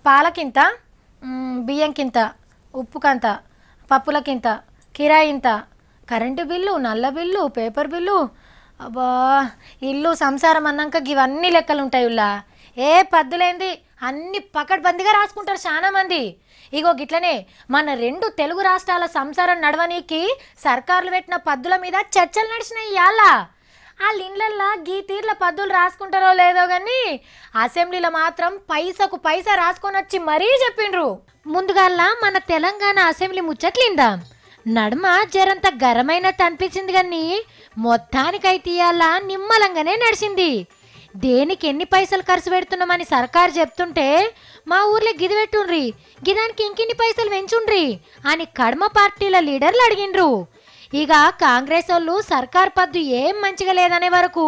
పాలకింత, బియ్యంకింత, ఉప్పుకంత, పప్పులకింత, కిరాయి ఇంత, current bill, నల్ల బిల్లు, పేపర్ బిల్లు. అబ్బా ఇల్లు సంసారం అన్నాక ఇవన్నీ లెక్కలు ఉంటాయి. ఉల్లా ఏ పద్దులేంది అన్ని పకడ్బందీగా రాసుకుంటారు చాలా మంది. ఇగో గిట్లనే మన 2 తెలుగు రాష్ట్రాల సంసారం నడవనీకి సర్కార్లు పెట్టిన పద్దుల మీద చర్చలు నడిచినాయి. ఇవాళ వాళ్ళ ఇండ్లల్లో గీ తీర్ల పద్దులు రాసుకుంటారో లేదో కానీ అసెంబ్లీలో మాత్రం పైసకు పైసా రాసుకొని వచ్చి మరీ చెప్పిండ్రు. ముందుగాల్లా మన తెలంగాణ అసెంబ్లీ ముచ్చట్లిందా నడుమ జరంత గరమైనట్టు అనిపించింది కానీ మొత్తానికైతే ఇవాళ నిమ్మలంగానే నడిచింది. దేనికి ఎన్ని పైసలు ఖర్చు పెడుతున్నామని సర్కారు చెప్తుంటే మా ఊర్లో గిది పెట్టుండ్రి, గిదానికి ఇంకిన్ని పైసలు పెంచుండ్రి అని కడమ పార్టీల లీడర్లు అడిగిండ్రు. ఇక కాంగ్రెస్ వాళ్ళు సర్కార్ పద్దు ఏం మంచిగా లేదనే వరకు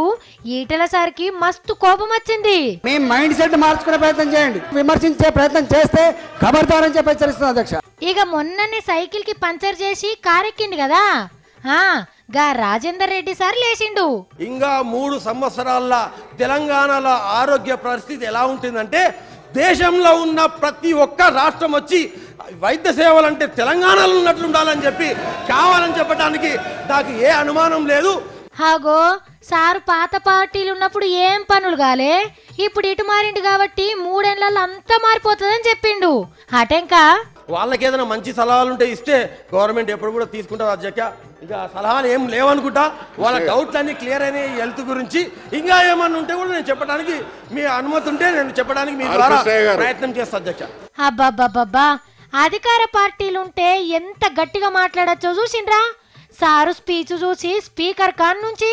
ఈటల సార్కి మస్తు కోపం వచ్చింది. మీ మైండ్ సెట్ మార్చుకునే ప్రయత్నం చేయండి, విమర్శించే ప్రయత్నం చేస్తే ఖబర్దారని చెప్పి హెచ్చరిస్తున్నా అధ్యక్ష. ఇక మొన్ననే సైకిల్ కి పంచర్ చేసి కారెక్కిండు కదా, గా రాజేందర్ రెడ్డి సార్ లేచిండు. ఇంకా 3 సంవత్సరాల తెలంగాణలో ఆరోగ్య పరిస్థితి ఎలా ఉంటుందంటే దేశంలో ఉన్న ప్రతి ఒక్క రాష్ట్రం వచ్చి వైద్య సేవలు అంటే తెలంగాణలో ఉన్నట్లు ఉండాలని చెప్పి కావాలని చెప్పడానికి నాకు ఏ అనుమానం లేదు. హాగో సారు పాత పార్టీలు ఉన్నప్పుడు ఏం పనులు కాలే, ఇప్పుడు ఇటు మారిండు కాబట్టి 3 ఏళ్లలో అంతా మారిపోతుందని చెప్పిండు. అటెంకా వాళ్ళకి ఏదైనా మంచి సలహాలు ఉంటే ఇస్తే గవర్నమెంట్ ఎప్పుడు కూడా తీసుకుంటారు అధ్యక్ష. ఇంకా సలహాలు ఏం లేవనుకుంటా, వాళ్ళ డౌట్లన్నీ క్లియర్ అయినాయి హెల్త్ గురించి. ఇంకా ఏమన్నా ఉంటే కూడా నేను చెప్పడానికి మీ అనుమతి ఉంటే నేను చెప్పడానికి మీ ద్వారా ప్రయత్నం చేస్తా అధ్యక్ష. అబ్బాబ్బాబ్బా అధికార పార్టీలుంటే ఎంత గట్టిగా మాట్లాడచ్చో చూసిండ్రా. సారు స్పీచ్ చూసి స్పీకర్ కాన్ నుంచి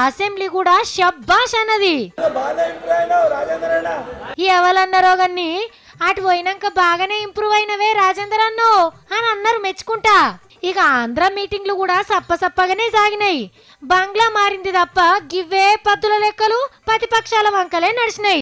అసెంబ్లీ కూడా షబ్బాష్ అన్నది. ఎవరన్నారో గాని అటు పోయినాక బాగానే ఇంప్రూవ్ అయినవే రాజేందర్ అన్నో అని అన్నారు మెచ్చుకుంటా. ఇక ఆంధ్ర మీటింగ్లు కూడా సప్పసప్పగానే సాగినాయి. బంగ్లా మారింది తప్ప గివ్వే పద్దుల లెక్కలు ప్రతిపక్షాల వంకలే నడిచినాయి.